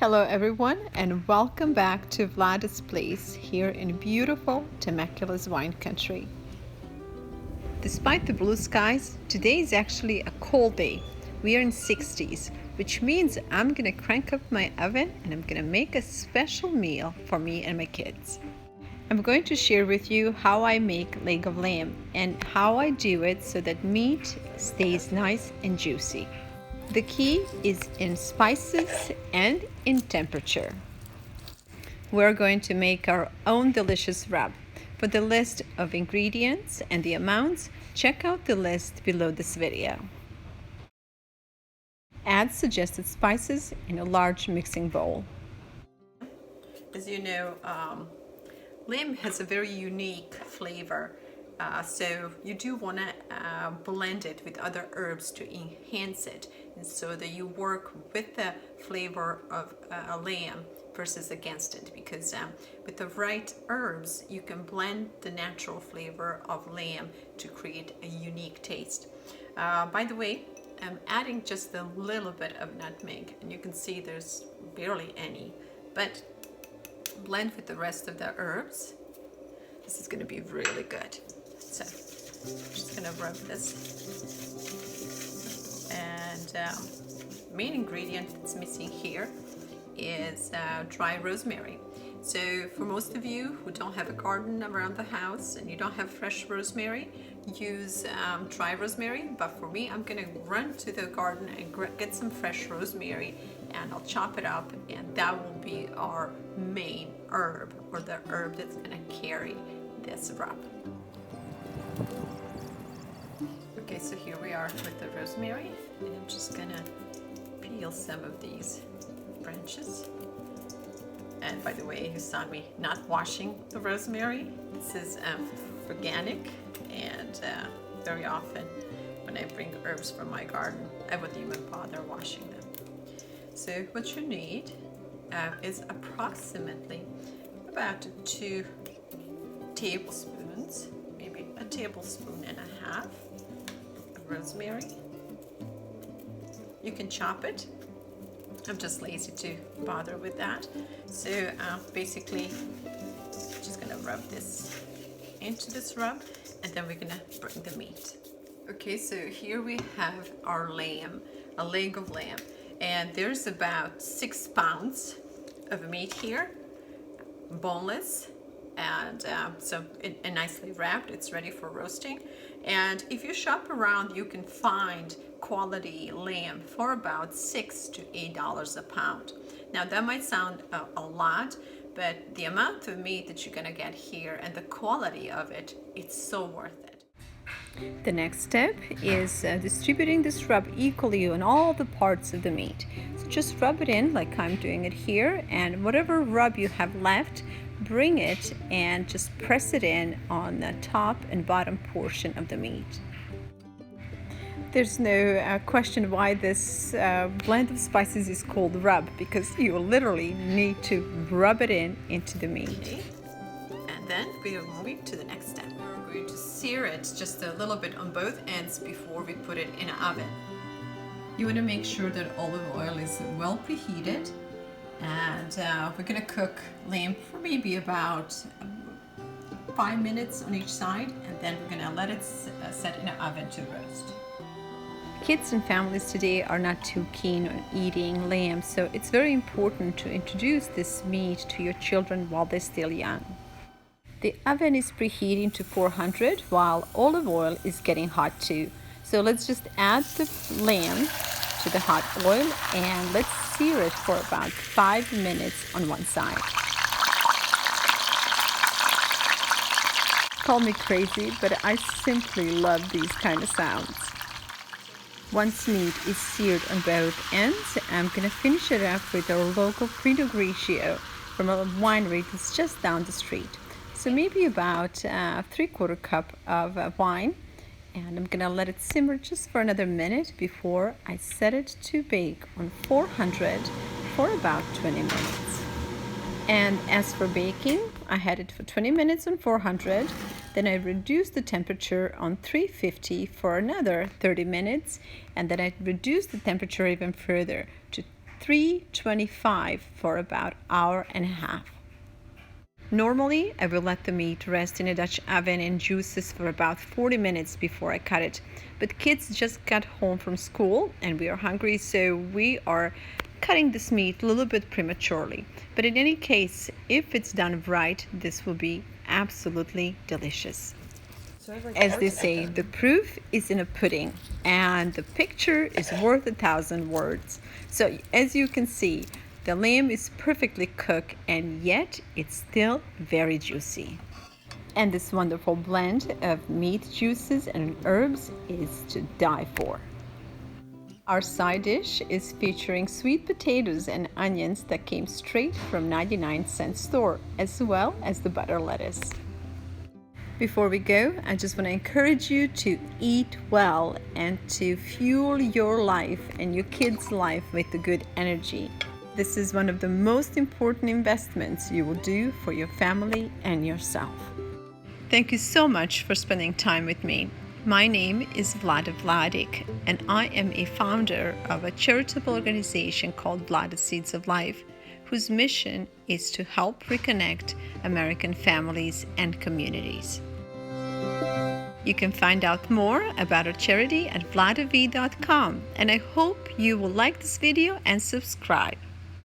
Hello everyone and welcome back to VLADA'S place here in beautiful Temecula's wine country. Despite the blue skies, today is actually a cold day. We are in 60s, which means I'm gonna crank up my oven and I'm gonna make a special meal for me and my kids. I'm going to share with you how I make leg of lamb and how I do it so that meat stays nice and juicy. The key is in spices and in temperature. We're going to make our own delicious rub. For the list of ingredients and the amounts, check out the list below this video. Add suggested spices in a large mixing bowl. As you know, lamb has a very unique flavor. So you do want to blend it with other herbs to enhance it, and so that you work with the flavor of a lamb versus against it, because with the right herbs you can blend the natural flavor of lamb to create a unique taste. By the way, I'm adding just a little bit of nutmeg, and you can see there's barely any, but blend with the rest of the herbs. This is going to be really good. So I'm just going to rub this. And main ingredient that's missing here is dry rosemary. So for most of you who don't have a garden around the house and you don't have fresh rosemary, use dry rosemary. But for me, I'm going to run to the garden and get some fresh rosemary, and I'll chop it up, and that will be our main herb, or the herb that's going to carry this rub. Okay, so here we are with the rosemary, and I'm just gonna peel some of these branches. And by the way, you saw me not washing the rosemary. This is organic, and very often when I bring herbs from my garden, I wouldn't even bother washing them. So what you need is approximately about 2 tablespoons, maybe a tablespoon and a half of rosemary. You can chop it. I'm just lazy to bother with that. So basically, just gonna rub this into this rub, and then we're gonna bring the meat. Okay, so here we have our lamb, a leg of lamb, and there's about 6 pounds of meat here, boneless. And so nicely wrapped, it's ready for roasting. And if you shop around, you can find quality lamb for about $6 to $8 a pound. Now that might sound a lot, but the amount of meat that you're gonna get here and the quality of it, it's so worth it. The next step is distributing this rub equally on all the parts of the meat. So just rub it in like I'm doing it here, and whatever rub you have left, bring it and just press it in on the top and bottom portion of the meat. There's no question why this blend of spices is called rub, because you literally need to rub it into the meat. Okay. And then we are moving to the next step. We're going to sear it just a little bit on both ends before we put it in an oven. You want to make sure that olive oil is well preheated. And we're gonna cook lamb for maybe about 5 minutes on each side, and then we're gonna let it set in an oven to roast. Kids and families today are not too keen on eating lamb, so it's very important to introduce this meat to your children while they're still young. The oven is preheating to 400 while olive oil is getting hot too. So let's just add the lamb to the hot oil and let's sear it for about 5 minutes on one side. Call me crazy, but I simply love these kind of sounds. Once meat is seared on both ends, I'm gonna finish it up with our local Pinot Grigio from a winery that's just down the street. So maybe about 3/4 cup of wine. And I'm gonna let it simmer just for another minute before I set it to bake on 400 for about 20 minutes. And as for baking, I had it for 20 minutes on 400, then I reduced the temperature on 350 for another 30 minutes, and then I reduced the temperature even further to 325 for about an hour and a half. Normally, I will let the meat rest in a Dutch oven in juices for about 40 minutes before I cut it. But kids just got home from school and we are hungry, so we are cutting this meat a little bit prematurely. But in any case, if it's done right, this will be absolutely delicious. As they say, the proof is in a pudding and the picture is worth 1,000 words. So as you can see, the lamb is perfectly cooked and yet it's still very juicy. And this wonderful blend of meat juices and herbs is to die for. Our side dish is featuring sweet potatoes and onions that came straight from 99-cent store, as well as the butter lettuce. Before we go, I just want to encourage you to eat well and to fuel your life and your kids' life with the good energy. This is one of the most important investments you will do for your family and yourself. Thank you so much for spending time with me. My name is VLADA'S, and I am a founder of a charitable organization called VLADA'S Seeds of Life, whose mission is to help reconnect American families and communities. You can find out more about our charity at VLADA'S.com, and I hope you will like this video and subscribe.